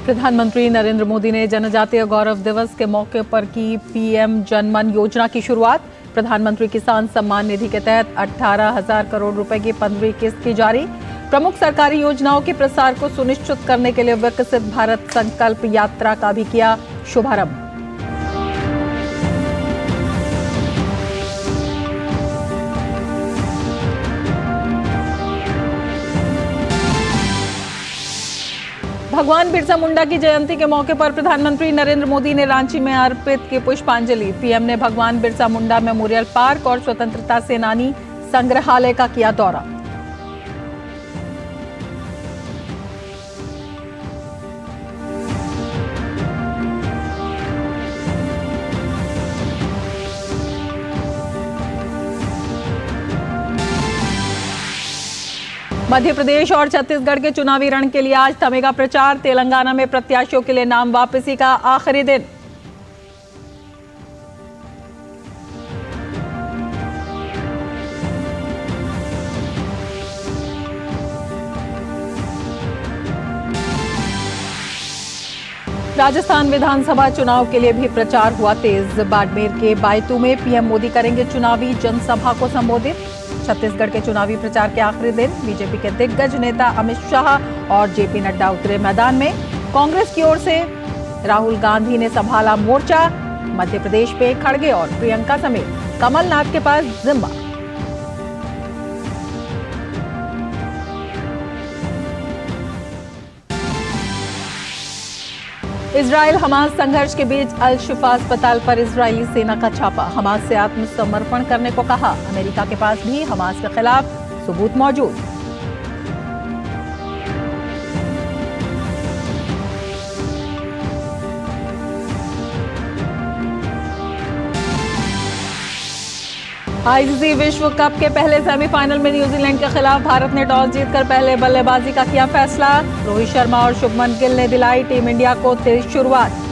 प्रधानमंत्री नरेंद्र मोदी ने जनजातीय गौरव दिवस के मौके पर की पीएम जनमन योजना की शुरुआत। प्रधानमंत्री किसान सम्मान निधि के तहत 18,000 करोड़ रुपए की 15वीं किस्त की जारी। प्रमुख सरकारी योजनाओं के प्रसार को सुनिश्चित करने के लिए विकसित भारत संकल्प यात्रा का भी किया शुभारंभ। भगवान बिरसा मुंडा की जयंती के मौके पर प्रधानमंत्री नरेंद्र मोदी ने रांची में अर्पित की पुष्पांजलि। पीएम ने भगवान बिरसा मुंडा मेमोरियल पार्क और स्वतंत्रता सेनानी संग्रहालय का किया दौरा। मध्य प्रदेश और छत्तीसगढ़ के चुनावी रण के लिए आज थमेगा प्रचार। तेलंगाना में प्रत्याशियों के लिए नाम वापसी का आखिरी दिन। राजस्थान विधानसभा चुनाव के लिए भी प्रचार हुआ तेज। बाड़मेर के बायतू में पीएम मोदी करेंगे चुनावी जनसभा को संबोधित। छत्तीसगढ़ के चुनावी प्रचार के आखिरी दिन बीजेपी के दिग्गज नेता अमित शाह और जेपी नड्डा उतरे मैदान में। कांग्रेस की ओर से राहुल गांधी ने संभाला मोर्चा। मध्य प्रदेश में खड़गे और प्रियंका समेत कमलनाथ के पास जिम्मा। इजराइल हमास संघर्ष के बीच अल शिफा अस्पताल पर इजरायली सेना का छापा। हमास से आत्मसमर्पण करने को कहा। अमेरिका के पास भी हमास के खिलाफ सबूत मौजूद। आईसीसी विश्व कप के पहले सेमीफाइनल में न्यूजीलैंड के खिलाफ भारत ने टॉस जीतकर पहले बल्लेबाजी का किया फैसला। रोहित शर्मा और शुभमन गिल ने दिलाई टीम इंडिया को तेज शुरुआत।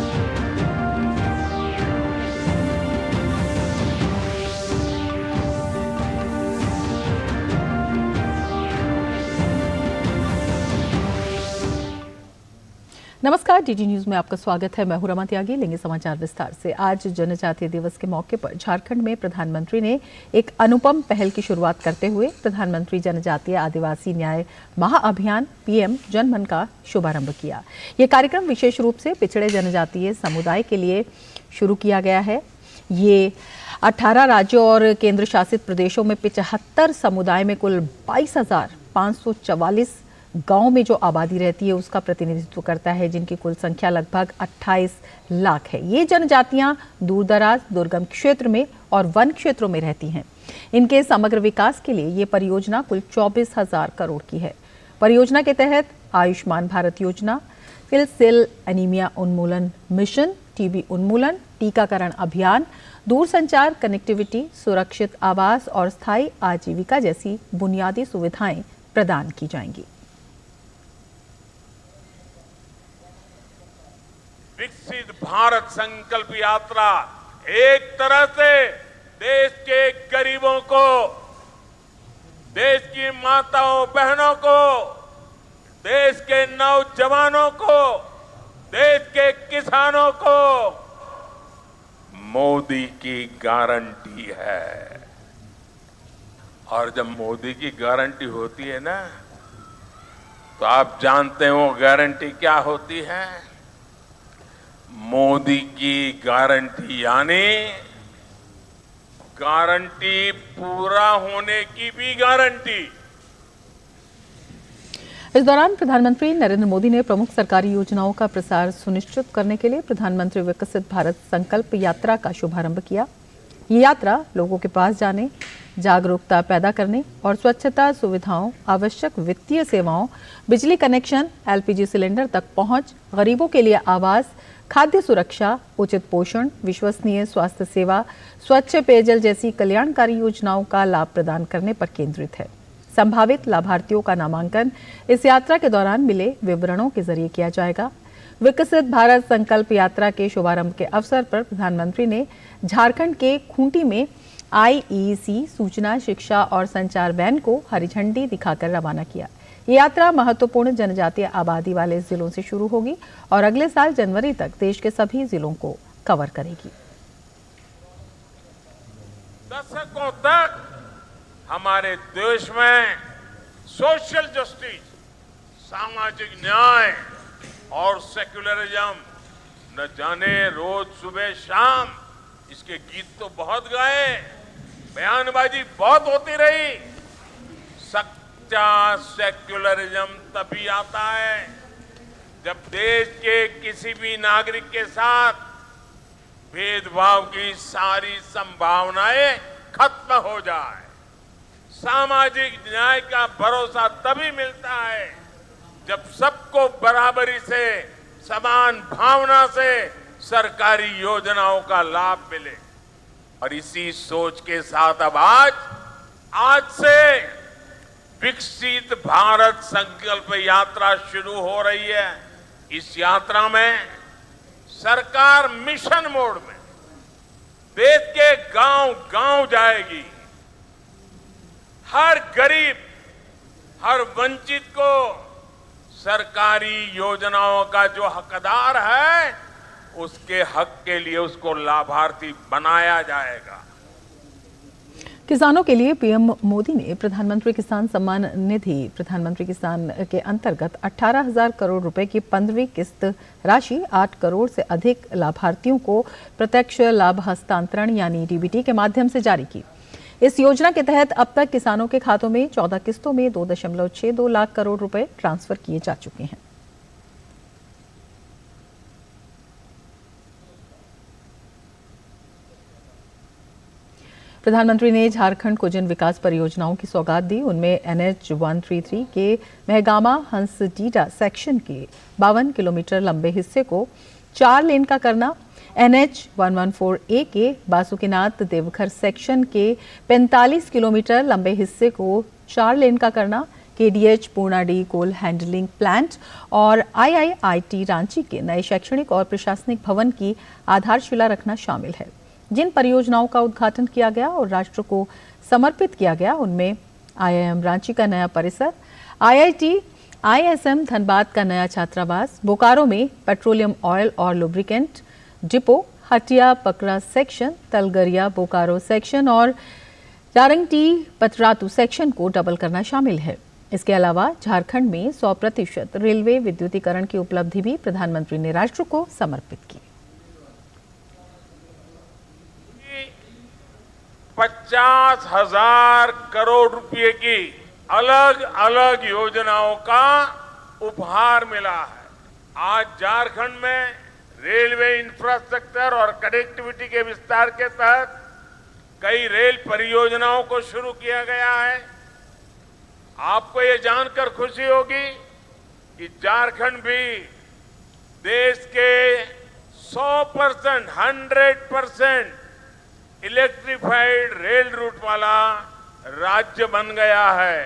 नमस्कार, डीडी न्यूज में आपका स्वागत है। मैं हूं रमा त्यागी। लेंगे समाचार विस्तार से। आज जनजातीय दिवस के मौके पर झारखंड में प्रधानमंत्री ने एक अनुपम पहल की शुरुआत करते हुए प्रधानमंत्री जनजातीय आदिवासी न्याय महाअभियान पीएम जनमन का शुभारंभ किया। ये कार्यक्रम विशेष रूप से पिछड़े जनजातीय समुदाय के लिए शुरू किया गया है। ये 18 राज्यों और केंद्र शासित प्रदेशों में 75 समुदाय में कुल 22,544 गांव में जो आबादी रहती है उसका प्रतिनिधित्व करता है, जिनकी कुल संख्या लगभग 28 लाख है। ये जनजातियां दूरदराज, दुर्गम क्षेत्र में और वन क्षेत्रों में रहती हैं। इनके समग्र विकास के लिए ये परियोजना कुल 24,000 करोड़ की है। परियोजना के तहत आयुष्मान भारत योजना, सिकल सेल एनीमिया उन्मूलन मिशन, टीबी उन्मूलन, टीकाकरण अभियान, दूरसंचार कनेक्टिविटी, सुरक्षित आवास और स्थायी आजीविका जैसी बुनियादी सुविधाएं प्रदान की जाएंगी। विकसित भारत संकल्प यात्रा एक तरह से देश के गरीबों को, देश की माताओं बहनों को, देश के नौजवानों को, देश के किसानों को मोदी की गारंटी है। और जब मोदी की गारंटी होती है ना, तो आप जानते हो गारंटी क्या होती है। मोदी की गारंटी यानी गारंटी पूरा होने की भी गारंटी। इस दौरान प्रधानमंत्री नरेंद्र मोदी ने प्रमुख सरकारी योजनाओं का प्रसार सुनिश्चित करने के लिए प्रधानमंत्री विकसित भारत संकल्प यात्रा का शुभारंभ किया। ये यात्रा लोगों के पास जाने, जागरूकता पैदा करने और स्वच्छता सुविधाओं, आवश्यक वित्तीय सेवाओं, बिजली कनेक्शन, एलपीजी सिलेंडर तक पहुंच, गरीबों के लिए आवास, खाद्य सुरक्षा, उचित पोषण, विश्वसनीय स्वास्थ्य सेवा, स्वच्छ पेयजल जैसी कल्याणकारी योजनाओं का लाभ प्रदान करने पर केंद्रित है। संभावित लाभार्थियों का नामांकन इस यात्रा के दौरान मिले विवरणों के जरिए किया जाएगा। विकसित भारत संकल्प यात्रा के शुभारंभ के अवसर पर प्रधानमंत्री ने झारखंड के खूंटी में आईईसी सूचना, शिक्षा और संचार वैन को हरी झंडी दिखाकर रवाना किया। ये यात्रा महत्वपूर्ण जनजातीय आबादी वाले जिलों से शुरू होगी और अगले साल जनवरी तक देश के सभी जिलों को कवर करेगी। दशकों तक हमारे देश में सोशल जस्टिस, सामाजिक न्याय और सेक्युलरिज्म न जाने रोज सुबह शाम इसके गीत तो बहुत गाए, बयानबाजी बहुत होती रही। सच्चा सेक्युलरिज्म तभी आता है जब देश के किसी भी नागरिक के साथ भेदभाव की सारी संभावनाएं खत्म हो जाए। सामाजिक न्याय का भरोसा तभी मिलता है जब सबको बराबरी से, समान भावना से सरकारी योजनाओं का लाभ मिले। और इसी सोच के साथ अब आज से विकसित भारत संकल्प यात्रा शुरू हो रही है। इस यात्रा में सरकार मिशन मोड में देश के गांव-गांव जाएगी। हर गरीब, हर वंचित को सरकारी योजनाओं का जो हकदार है, उसके हक के लिए उसको लाभार्थी बनाया जाएगा। किसानों के लिए पीएम मोदी ने प्रधानमंत्री किसान सम्मान निधि प्रधानमंत्री किसान के अंतर्गत 18,000 करोड़ रुपए की 15वीं किस्त राशि 8 करोड़ से अधिक लाभार्थियों को प्रत्यक्ष लाभ हस्तांतरण यानी डीबीटी के माध्यम से जारी की। इस योजना के तहत अब तक किसानों के खातों में 14 किस्तों में 2.62 लाख करोड़ रुपए ट्रांसफर किए जा चुके हैं। प्रधानमंत्री ने झारखंड को जिन विकास परियोजनाओं की सौगात दी, उनमें NH 133 के महगामा हंसडीडा सेक्शन के 52 किलोमीटर लंबे हिस्से को 4 लेन का करना, NH 114A के बासुकीनाथ देवघर सेक्शन के 45 किलोमीटर लंबे हिस्से को 4 लेन का करना, KDH पूर्णाडी कोल हैंडलिंग प्लांट और IIIT रांची के नए शैक्षणिक और प्रशासनिक भवन की आधारशिला रखना शामिल है। जिन परियोजनाओं का उद्घाटन किया गया और राष्ट्र को समर्पित किया गया, उनमें IIM रांची का नया परिसर, IIT ISM धनबाद का नया छात्रावास, बोकारो में पेट्रोलियम ऑयल और लुब्रिकेंट डिपो, हटिया पकरा सेक्शन, तलगरिया बोकारो सेक्शन और जारंगटी पतरातू सेक्शन को डबल करना शामिल है। इसके अलावा झारखंड में 100% रेलवे विद्युतीकरण की उपलब्धि भी प्रधानमंत्री ने राष्ट्र को समर्पित की। 50,000 करोड़ रुपए की अलग अलग योजनाओं का उपहार मिला है। आज झारखंड में रेलवे इंफ्रास्ट्रक्चर और कनेक्टिविटी के विस्तार के तहत कई रेल परियोजनाओं को शुरू किया गया है। आपको ये जानकर खुशी होगी कि झारखंड भी देश के 100% इलेक्ट्रिफाइड रेल रूट वाला राज्य बन गया है।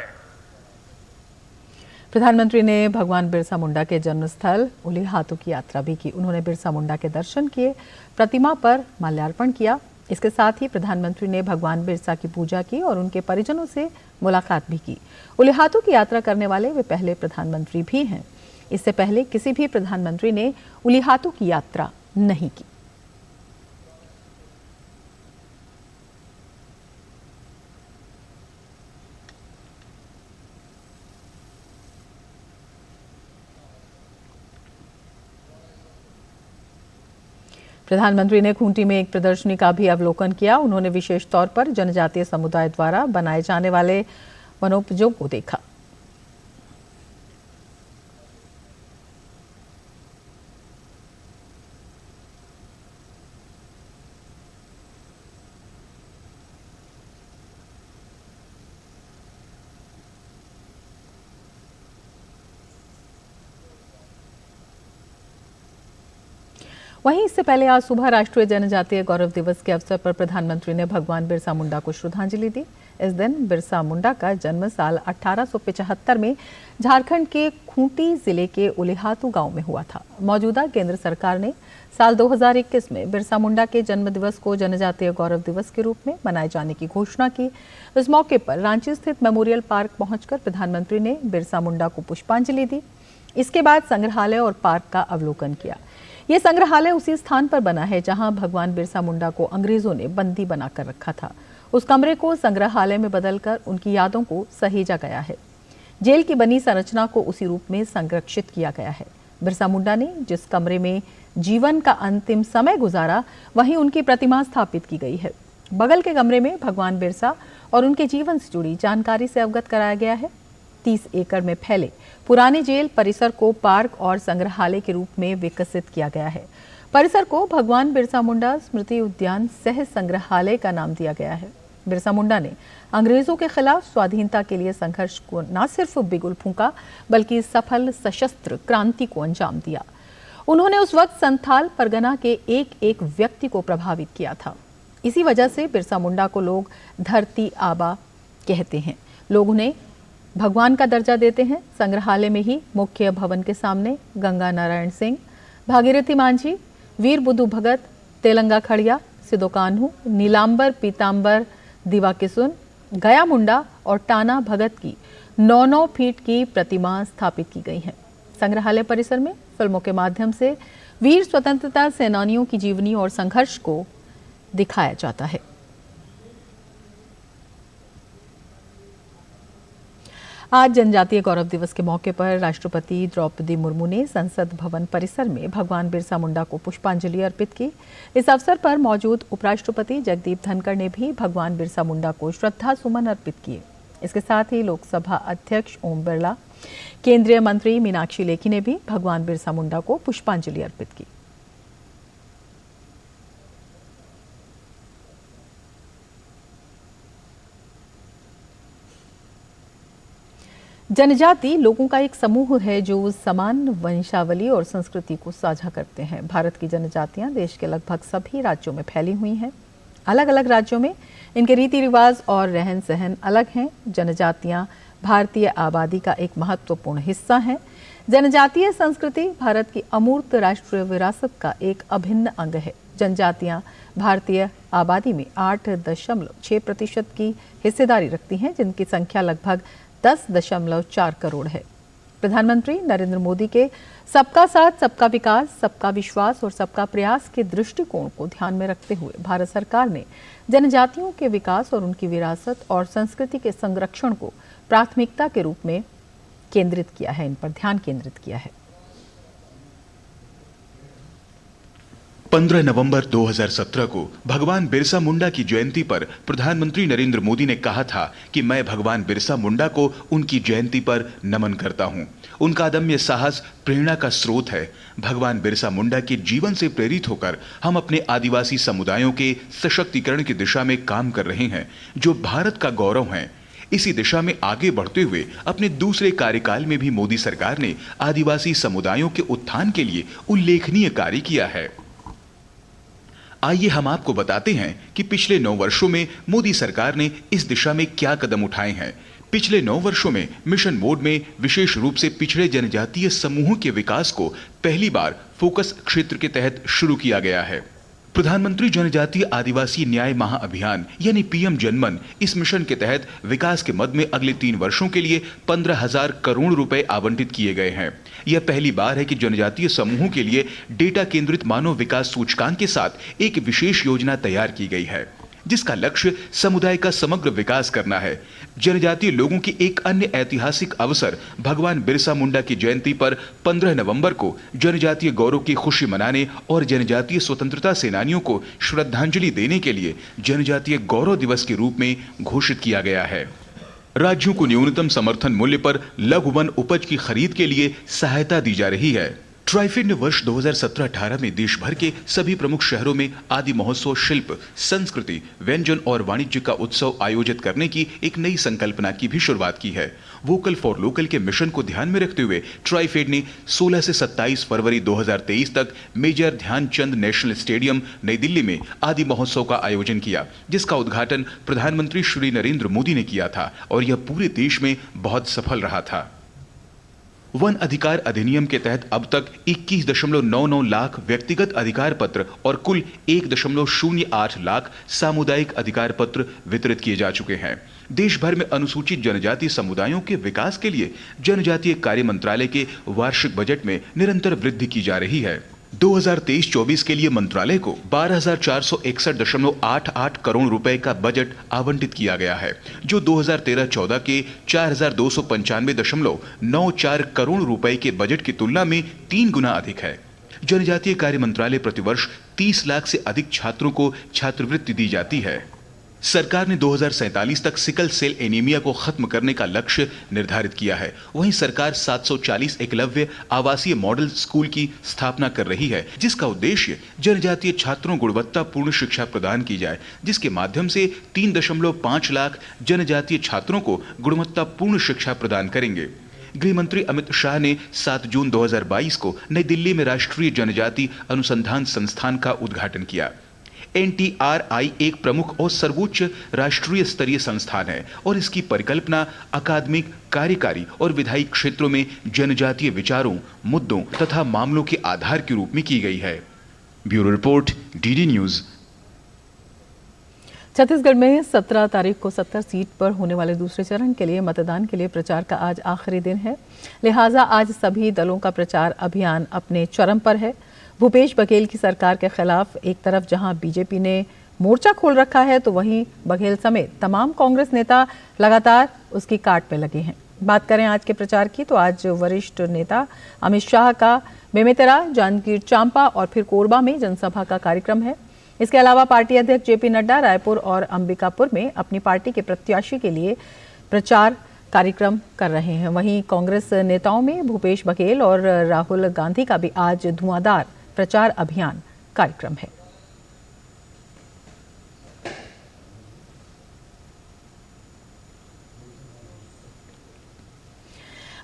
प्रधानमंत्री ने भगवान बिरसा मुंडा के जन्मस्थल उलीहातू की यात्रा भी की। उन्होंने बिरसा मुंडा के दर्शन किए, प्रतिमा पर माल्यार्पण किया। इसके साथ ही प्रधानमंत्री ने भगवान बिरसा की पूजा की और उनके परिजनों से मुलाकात भी की। उलीहातू की यात्रा करने वाले वे पहले प्रधानमंत्री भी हैं। इससे पहले किसी भी प्रधानमंत्री ने उलीहातू की यात्रा नहीं की। प्रधानमंत्री ने खूंटी में एक प्रदर्शनी का भी अवलोकन किया। उन्होंने विशेष तौर पर जनजातीय समुदाय द्वारा बनाए जाने वाले वनोपजों को देखा। वहीं इससे पहले आज सुबह राष्ट्रीय जनजातीय गौरव दिवस के अवसर पर प्रधानमंत्री ने भगवान बिरसा मुंडा को श्रद्धांजलि दी। इस दिन बिरसा मुंडा का जन्म साल 1875 में झारखंड के खूंटी जिले के उलिहातू गांव में हुआ था। मौजूदा केंद्र सरकार ने साल 2021 में बिरसा मुंडा के जन्म दिवस को जनजातीय गौरव दिवस के रूप में मनाए जाने की घोषणा की। इस मौके पर रांची स्थित मेमोरियल पार्क पहुंचकर प्रधानमंत्री ने बिरसा मुंडा को पुष्पांजलि दी। इसके बाद संग्रहालय और पार्क का अवलोकन किया। ये संग्रहालय उसी स्थान पर बना है जहां भगवान बिरसा मुंडा को अंग्रेजों ने बंदी बनाकर रखा था। उस कमरे को संग्रहालय में बदलकर उनकी यादों को सहेजा गया है। जेल की बनी संरचना को उसी रूप में संरक्षित किया गया है। बिरसा मुंडा ने जिस कमरे में जीवन का अंतिम समय गुजारा, वहीं उनकी प्रतिमा स्थापित की गई है। बगल के कमरे में भगवान बिरसा और उनके जीवन से जुड़ी जानकारी से अवगत कराया गया है। 30 एकड़ में फैले पुराने जेल परिसर को पार्क और संग्रहालय के रूप में विकसित किया गया है। परिसर को भगवान बिरसा मुंडा स्मृति उद्यान सह संग्रहालय का नाम दिया गया है। बिरसा मुंडा ने अंग्रेजों के खिलाफ स्वाधीनता के लिए संघर्ष को न सिर्फ बिगुल फूंका, बल्कि सफल सशस्त्र क्रांति को अंजाम दिया। उन्होंने उस वक्त संथाल परगना के एक एक व्यक्ति को प्रभावित किया था। इसी वजह से बिरसा मुंडा को लोग धरती आबा कहते हैं। लोग उन्हें भगवान का दर्जा देते हैं। संग्रहालय में ही मुख्य भवन के सामने गंगा नारायण सिंह, भागीरथी मांझी, वीर बुद्धू भगत, तेलंगा खड़िया, सिदो कान्हू, नीलांबर पीतांबर दिवा किसुन, गया मुंडा और टाना भगत की 9-9 फीट की प्रतिमा स्थापित की गई है। संग्रहालय परिसर में फिल्मों के माध्यम से वीर स्वतंत्रता सेनानियों की जीवनी और संघर्ष को दिखाया जाता है। आज जनजातीय गौरव दिवस के मौके पर राष्ट्रपति द्रौपदी मुर्मू ने संसद भवन परिसर में भगवान बिरसा मुंडा को पुष्पांजलि अर्पित की। इस अवसर पर मौजूद उपराष्ट्रपति जगदीप धनखड़ ने भी भगवान बिरसा मुंडा को श्रद्धा सुमन अर्पित किए। इसके साथ ही लोकसभा अध्यक्ष ओम बिरला, केंद्रीय मंत्री मीनाक्षी लेखी ने भी भगवान बिरसा मुंडा को पुष्पांजलि अर्पित की। जनजाति लोगों का एक समूह है जो समान वंशावली और संस्कृति को साझा करते हैं। भारत की जनजातियां देश के लगभग सभी राज्यों में फैली हुई हैं। अलग अलग राज्यों में इनके रीति रिवाज और रहन सहन अलग हैं। जनजातियां भारतीय आबादी का एक महत्वपूर्ण हिस्सा हैं। जनजातीय संस्कृति भारत की अमूर्त राष्ट्रीय विरासत का एक अभिन्न अंग है। जनजातियां भारतीय आबादी में 8.6% की हिस्सेदारी रखती हैं, जिनकी संख्या लगभग 10.4 करोड़ है। प्रधानमंत्री नरेंद्र मोदी के सबका साथ सबका विकास, सबका विश्वास और सबका प्रयास के दृष्टिकोण को ध्यान में रखते हुए भारत सरकार ने जनजातियों के विकास और उनकी विरासत और संस्कृति के संरक्षण को प्राथमिकता के रूप में केंद्रित किया है, इन पर ध्यान केंद्रित किया है। 15 नवंबर 2017 को भगवान बिरसा मुंडा की जयंती पर प्रधानमंत्री नरेंद्र मोदी ने कहा था कि मैं भगवान बिरसा मुंडा को उनकी जयंती पर नमन करता हूं। उनका अदम्य साहस प्रेरणा का स्रोत है। भगवान बिरसा मुंडा के जीवन से प्रेरित होकर हम अपने आदिवासी समुदायों के सशक्तिकरण की दिशा में काम कर रहे हैं, जो भारत का गौरव है। इसी दिशा में आगे बढ़ते हुए अपने दूसरे कार्यकाल में भी मोदी सरकार ने आदिवासी समुदायों के उत्थान के लिए उल्लेखनीय कार्य किया है। आइए हम आपको बताते हैं कि पिछले 9 वर्षों में मोदी सरकार ने इस दिशा में क्या कदम उठाए हैं। पिछले 9 वर्षों में मिशन मोड में विशेष रूप से पिछड़े जनजातीय समूहों के विकास को पहली बार फोकस क्षेत्र के तहत शुरू किया गया है। प्रधानमंत्री जनजातीय आदिवासी न्याय महाअभियान यानी पीएम जनमन, इस मिशन के तहत विकास के मद में अगले 3 वर्षों के लिए 15,000 करोड़ रुपए आवंटित किए गए हैं। यह पहली बार है कि जनजातीय समूहों के लिए डेटा केंद्रित मानव विकास सूचकांक के साथ एक विशेष योजना तैयार की गई है, जिसका लक्ष्य समुदाय का समग्र विकास करना है। जनजातीय लोगों की एक अन्य ऐतिहासिक अवसर भगवान बिरसा मुंडा की जयंती पर 15 नवंबर को जनजातीय गौरव की खुशी मनाने और जनजातीय स्वतंत्रता सेनानियों को श्रद्धांजलि देने के लिए जनजातीय गौरव दिवस के रूप में घोषित किया गया है। राज्यों को न्यूनतम समर्थन मूल्य पर लघु वन उपज की खरीद के लिए सहायता दी जा रही है। ट्राइफेड ने वर्ष 2017-18 में देश भर के सभी प्रमुख शहरों में आदि महोत्सव, शिल्प, संस्कृति, व्यंजन और वाणिज्य का उत्सव आयोजित करने की एक नई संकल्पना की भी शुरुआत की है। वोकल फॉर लोकल के मिशन को ध्यान में रखते हुए ट्राइफेड ने 16 से 27 फरवरी 2023 तक मेजर ध्यानचंद नेशनल स्टेडियम नई दिल्ली में आदि महोत्सव का आयोजन किया, जिसका उद्घाटन प्रधानमंत्री श्री नरेंद्र मोदी ने किया था और यह पूरे देश में बहुत सफल रहा था। वन अधिकार अधिनियम के तहत अब तक 21.99 लाख व्यक्तिगत अधिकार पत्र और कुल 1.08 लाख सामुदायिक अधिकार पत्र वितरित किए जा चुके हैं। देश भर में अनुसूचित जनजातीय समुदायों के विकास के लिए जनजातीय कार्य मंत्रालय के वार्षिक बजट में निरंतर वृद्धि की जा रही है। 2023-24 के लिए मंत्रालय को 12,461.88 करोड़ रुपए का बजट आवंटित किया गया है, जो 2013-14 के 4,295.94 करोड़ रुपए के बजट की तुलना में 3 गुना अधिक है। जनजातीय कार्य मंत्रालय प्रतिवर्ष 30 लाख से अधिक छात्रों को छात्रवृत्ति दी जाती है। सरकार ने 2047 तक सिकल सेल एनीमिया को खत्म करने का लक्ष्य निर्धारित किया है। वहीं सरकार 740 एकलव्य आवासीय मॉडल स्कूल की स्थापना कर रही है, जिसका उद्देश्य जनजातीय छात्रों को गुणवत्तापूर्ण शिक्षा प्रदान की जाए, जिसके माध्यम से 3.5 लाख जनजातीय छात्रों को गुणवत्तापूर्ण शिक्षा प्रदान करेंगे। गृह मंत्री अमित शाह ने 7 जून 2022 को नई दिल्ली में राष्ट्रीय जनजाति अनुसंधान संस्थान का उद्घाटन किया। NTRI एक प्रमुख और सर्वोच्च राष्ट्रीय स्तरीय संस्थान है और इसकी परिकल्पना अकादमिक, कार्यकारी और विधायी क्षेत्रों में जनजातीय विचारों, मुद्दों तथा मामलों के आधार के रूप में की गई है। Bureau report, DD news. Chhattisgarh में 17 तारीख को 70 सीट पर होने वाले दूसरे चरण के लिए मतदान के लिए प्रचार का आज आखिरी दिन है। लिहाजा आज सभी दलों का प्रचार अभियान अपने चरम पर है। भूपेश बघेल की सरकार के खिलाफ एक तरफ जहां बीजेपी ने मोर्चा खोल रखा है, तो वहीं बघेल समेत तमाम कांग्रेस नेता लगातार उसकी काट में लगे हैं। बात करें आज के प्रचार की, तो आज वरिष्ठ नेता अमित शाह का बेमेतरा, जांजगीर चांपा और फिर कोरबा में जनसभा का कार्यक्रम है। इसके अलावा पार्टी अध्यक्ष जेपी नड्डा रायपुर और अंबिकापुर में अपनी पार्टी के प्रत्याशी के लिए प्रचार कार्यक्रम कर रहे हैं। वहीं कांग्रेस नेताओं में भूपेश बघेल और राहुल गांधी का भी आज धुआंधार प्रचार अभियान कार्यक्रम है।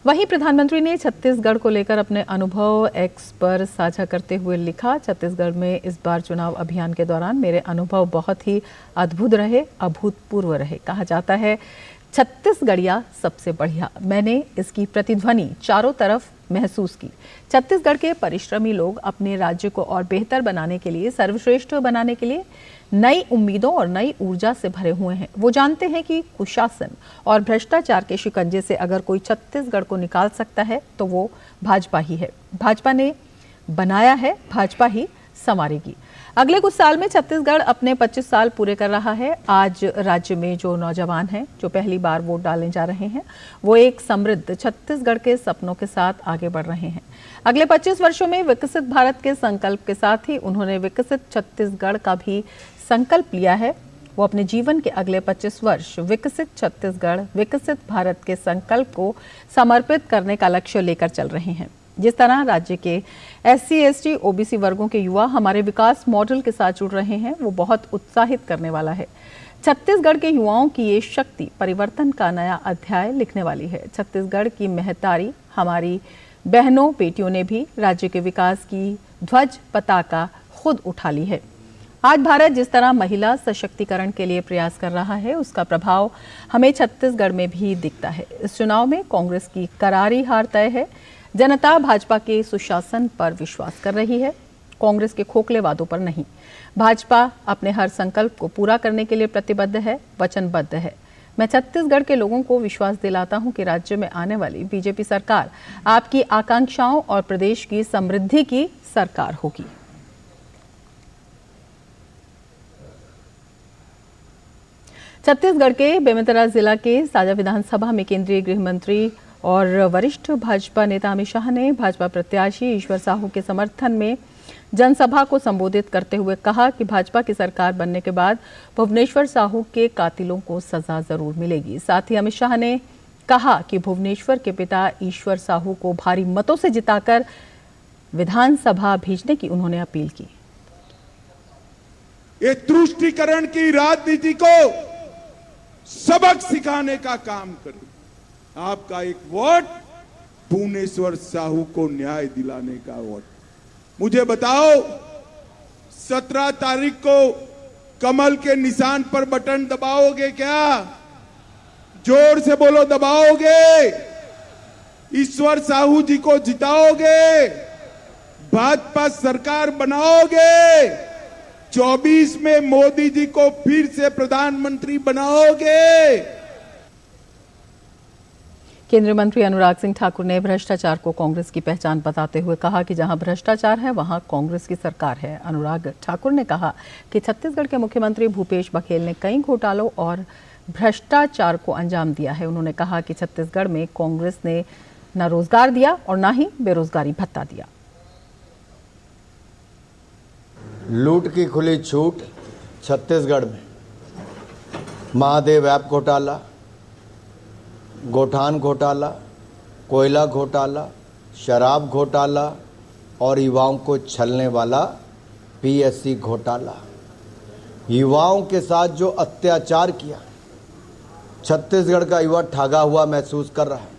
वहीं प्रधानमंत्री ने छत्तीसगढ़ को लेकर अपने अनुभव एक्स पर साझा करते हुए लिखा, छत्तीसगढ़ में इस बार चुनाव अभियान के दौरान मेरे अनुभव बहुत ही अद्भुत रहे, अभूतपूर्व रहे। कहा जाता है छत्तीसगढ़िया सबसे बढ़िया। मैंने इसकी प्रतिध्वनि चारों तरफ महसूस की। छत्तीसगढ़ के परिश्रमी लोग अपने राज्य को और बेहतर बनाने के लिए, सर्वश्रेष्ठ बनाने के लिए नई उम्मीदों और नई ऊर्जा से भरे हुए हैं। वो जानते हैं कि कुशासन और भ्रष्टाचार के शिकंजे से अगर कोई छत्तीसगढ़ को निकाल सकता है तो वो भाजपा ही है। भाजपा ने बनाया है, भाजपा ही संवारेगी। अगले कुछ साल में छत्तीसगढ़ अपने 25 साल पूरे कर रहा है। आज राज्य में जो नौजवान हैं, जो पहली बार वोट डालने जा रहे हैं, वो एक समृद्ध छत्तीसगढ़ के सपनों के साथ आगे बढ़ रहे हैं। अगले 25 वर्षों में विकसित भारत के संकल्प के साथ ही उन्होंने विकसित छत्तीसगढ़ का भी संकल्प लिया है। वो अपने जीवन के अगले 25 वर्ष विकसित छत्तीसगढ़, विकसित भारत के संकल्प को समर्पित करने का लक्ष्य लेकर चल रहे हैं। जिस तरह राज्य के SC, ST, OBC वर्गों के युवा हमारे विकास मॉडल के साथ जुड़ रहे हैं, वो बहुत उत्साहित करने वाला है। छत्तीसगढ़ के युवाओं की ये शक्ति परिवर्तन का नया अध्याय लिखने वाली है। छत्तीसगढ़ की महतारी हमारी बहनों बेटियों ने भी राज्य के विकास की ध्वज पताका खुद उठा ली है। आज भारत जिस तरह महिला सशक्तिकरण के लिए प्रयास कर रहा है, उसका प्रभाव हमें छत्तीसगढ़ में भी दिखता है। इस चुनाव में कांग्रेस की करारी हार तय है। जनता भाजपा के सुशासन पर विश्वास कर रही है, कांग्रेस के खोखले वादों पर नहीं। भाजपा अपने हर संकल्प को पूरा करने के लिए प्रतिबद्ध है, वचनबद्ध है। मैं छत्तीसगढ़ के लोगों को विश्वास दिलाता हूं कि राज्य में आने वाली बीजेपी सरकार आपकी आकांक्षाओं और प्रदेश की समृद्धि की सरकार होगी। छत्तीसगढ़ के बेमेतरा जिला के साजा विधानसभा में केंद्रीय गृह मंत्री और वरिष्ठ भाजपा नेता अमित शाह ने भाजपा प्रत्याशी ईश्वर साहू के समर्थन में जनसभा को संबोधित करते हुए कहा कि भाजपा की सरकार बनने के बाद भुवनेश्वर साहू के कातिलों को सजा जरूर मिलेगी। साथ ही अमित शाह ने कहा कि भुवनेश्वर के पिता ईश्वर साहू को भारी मतों से जिताकर विधानसभा भेजने की उन्होंने अपील की। ये तुष्टीकरण की राजनीति को सबक सिखाने का काम करें। आपका एक वोट भुवनेश्वर साहू को न्याय दिलाने का वोट। मुझे बताओ, 17 तारीख को कमल के निशान पर बटन दबाओगे क्या? जोर से बोलो, दबाओगे? ईश्वर साहू जी को जिताओगे? भाजपा सरकार बनाओगे? 24 में मोदी जी को फिर से प्रधानमंत्री बनाओगे? केंद्रीय मंत्री अनुराग सिंह ठाकुर ने भ्रष्टाचार को कांग्रेस की पहचान बताते हुए कहा कि जहां भ्रष्टाचार है वहां कांग्रेस की सरकार है। अनुराग ठाकुर ने कहा कि छत्तीसगढ़ के मुख्यमंत्री भूपेश बघेल ने कई घोटालों और भ्रष्टाचार को अंजाम दिया है। उन्होंने कहा कि छत्तीसगढ़ में कांग्रेस ने न रोजगार दिया और न ही बेरोजगारी भत्ता दिया। लूट की खुली छूट छत्तीसगढ़ में महादेव ऐप घोटाला, गोठान घोटाला, कोयला घोटाला, शराब घोटाला और युवाओं को छलने वाला पीएससी घोटाला। युवाओं के साथ जो अत्याचार किया, छत्तीसगढ़ का युवा ठगा हुआ महसूस कर रहा है।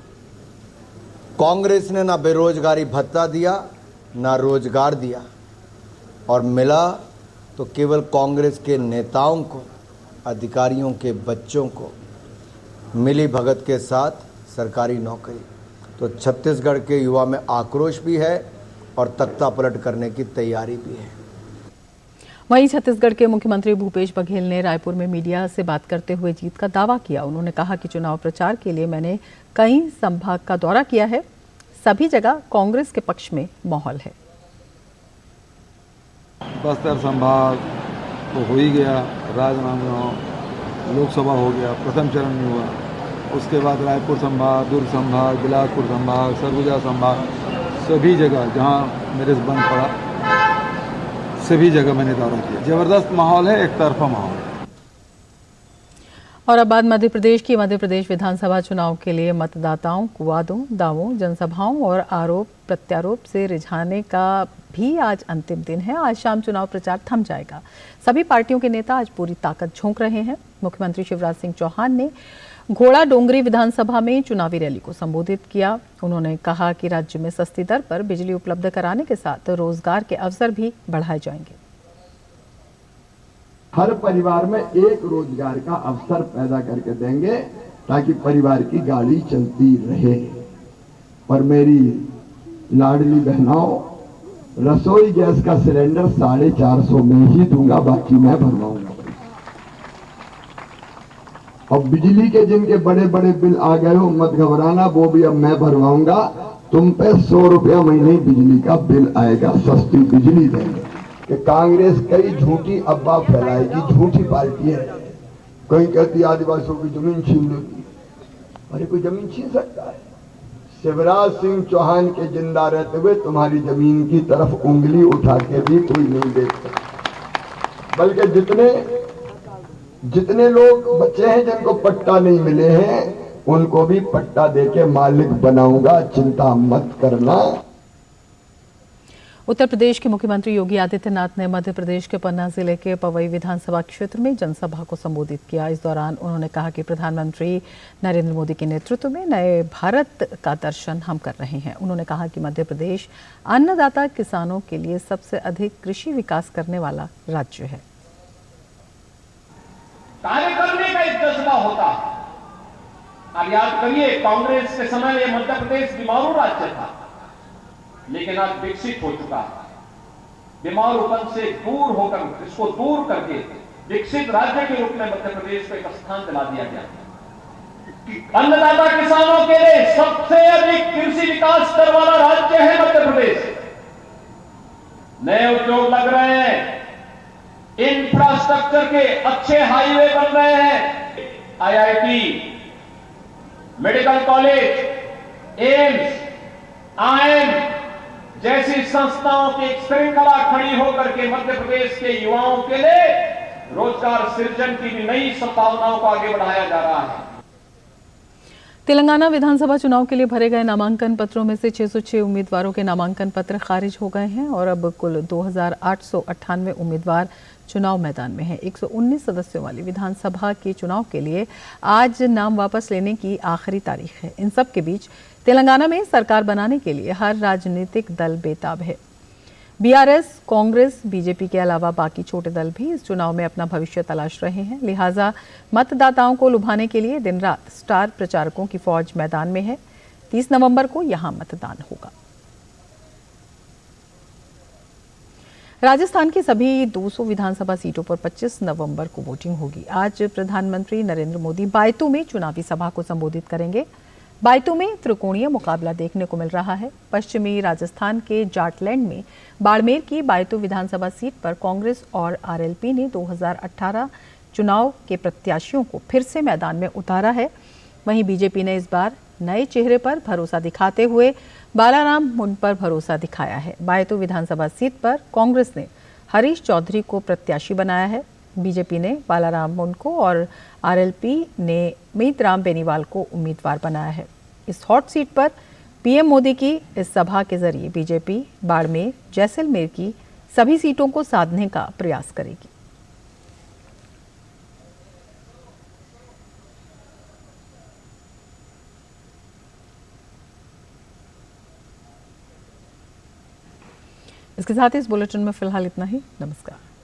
कांग्रेस ने ना बेरोजगारी भत्ता दिया, ना रोजगार दिया, और मिला तो केवल कांग्रेस के नेताओं को, अधिकारियों के बच्चों को मिली भगत के साथ सरकारी नौकरी। तो छत्तीसगढ़ के युवा में आक्रोश भी है और तख्ता पलट करने की तैयारी भी है। वहीं छत्तीसगढ़ के मुख्यमंत्री भूपेश बघेल ने रायपुर में मीडिया से बात करते हुए जीत का दावा किया। उन्होंने कहा कि चुनाव प्रचार के लिए मैंने कई संभाग का दौरा किया है, सभी जगह कांग्रेस के पक्ष में माहौल है। बस्तर संभाग तो हो ही गया, राजनांदगांव लोकसभा हो गया, प्रथम चरण में हुआ। उसके बाद रायपुर संभाग, दुर्ग संभाग, बिलासपुर संभाग, सरगुजा संभाग, सभी जगह जहां मेरे से बंद पड़ा, सभी जगह मैंने दौरा किया। जबरदस्त माहौल है, एक तरफा माहौल है। और अब बात मध्य प्रदेश की। मध्य प्रदेश विधानसभा चुनाव के लिए मतदाताओं को वादों, दावों, जनसभाओं और आरोप प्रत्यारोप से रिझाने का भी आज अंतिम दिन है। आज शाम चुनाव प्रचार थम जाएगा। सभी पार्टियों के नेता आज पूरी ताकत झोंक रहे हैं। मुख्यमंत्री शिवराज सिंह चौहान ने घोड़ा डोंगरी विधानसभा में चुनावी रैली को संबोधित किया। उन्होंने कहा कि राज्य में सस्ती दर पर बिजली उपलब्ध कराने के साथ रोजगार के अवसर भी बढ़ाए जाएंगे। हर परिवार में एक रोजगार का अवसर पैदा करके देंगे ताकि परिवार की गाड़ी चलती रहे। और मेरी लाडली बहनों, रसोई गैस का सिलेंडर 450 में ही दूंगा, बाकी मैं भरवाऊंगा। और बिजली के जिनके बड़े बड़े बिल आ गए हो, मत घबराना, वो भी अब मैं भरवाऊंगा। तुम पे 100 रुपया महीने बिजली का बिल आएगा, सस्ती बिजली देंगे। कि कांग्रेस कई झूठी अफवाह फैलाएगी, झूठी पार्टी है। कोई कहती आदिवासियों की जमीन छीन लेगी। अरे कोई जमीन छीन सकता है? शिवराज सिंह चौहान के जिंदा रहते हुए तुम्हारी जमीन की तरफ उंगली उठा के भी कोई नहीं देख सकता। बल्कि जितने लोग बच्चे हैं जिनको पट्टा नहीं मिले हैं, उनको भी पट्टा देके मालिक बनाऊंगा, चिंता मत करना। उत्तर प्रदेश के मुख्यमंत्री योगी आदित्यनाथ ने मध्य प्रदेश के पन्ना जिले के पवई विधानसभा क्षेत्र में जनसभा को संबोधित किया। इस दौरान उन्होंने कहा कि प्रधानमंत्री नरेंद्र मोदी के नेतृत्व में नए भारत का दर्शन हम कर रहे हैं। उन्होंने कहा कि मध्य प्रदेश अन्नदाता किसानों के लिए सबसे अधिक कृषि विकास करने वाला राज्य है। कार्य करने का एक जज्बा होता है। अब याद करिए, कांग्रेस के समय यह मध्य प्रदेश बीमारू राज्य था, लेकिन आज विकसित हो चुका है। बीमारूपन से दूर होकर, इसको दूर करके विकसित राज्य के रूप में मध्य प्रदेश को एक स्थान दिला दिया गया। अन्नदाता किसानों के लिए सबसे अधिक कृषि विकास दर वाला राज्य है मध्य प्रदेश। नए उद्योग लग रहे हैं, इंफ्रास्ट्रक्चर के अच्छे हाईवे बन रहे हैं, IIT, medical college, AIIMS, IIM जैसी संस्थाओं की एक श्रृंखला खड़ी होकर के मध्य प्रदेश के युवाओं के लिए रोजगार सृजन की भी नई संभावनाओं को आगे बढ़ाया जा रहा है। तेलंगाना विधानसभा चुनाव के लिए भरे गए नामांकन पत्रों में से 606 उम्मीदवारों के नामांकन पत्र खारिज हो गए हैं और अब कुल 2898 उम्मीदवार चुनाव मैदान में हैं। 119 सदस्यों वाली विधानसभा के चुनाव के लिए आज नाम वापस लेने की आखिरी तारीख है। इन सब के बीच तेलंगाना में सरकार बनाने के लिए हर राजनीतिक दल बेताब है। बीआरएस, कांग्रेस, बीजेपी के अलावा बाकी छोटे दल भी इस चुनाव में अपना भविष्य तलाश रहे हैं। लिहाजा मतदाताओं को लुभाने के लिए दिन रात स्टार प्रचारकों की फौज मैदान में है। 30 नवंबर को यहां मतदान होगा। राजस्थान की सभी 200 विधानसभा सीटों पर 25 नवंबर को वोटिंग होगी। आज प्रधानमंत्री नरेंद्र मोदी बायतू में चुनावी सभा को संबोधित करेंगे। बायतू में त्रिकोणीय मुकाबला देखने को मिल रहा है। पश्चिमी राजस्थान के जाटलैंड में बाड़मेर की बायतू विधानसभा सीट पर कांग्रेस और आरएलपी ने 2018 चुनाव के प्रत्याशियों को फिर से मैदान में उतारा है। वहीं बीजेपी ने इस बार नए चेहरे पर भरोसा दिखाते हुए बालाराम मुंड पर भरोसा दिखाया है। बायतू विधानसभा सीट पर कांग्रेस ने हरीश चौधरी को प्रत्याशी बनाया है। बीजेपी ने बालाराम मुंड को और आरएलपी ने मीतराम बेनीवाल को उम्मीदवार बनाया है। इस हॉट सीट पर पीएम मोदी की इस सभा के जरिए बीजेपी बाड़मेर, जैसलमेर की सभी सीटों को साधने का प्रयास करेगी। इसके साथ ही इस बुलेटिन में फिलहाल इतना ही। नमस्कार।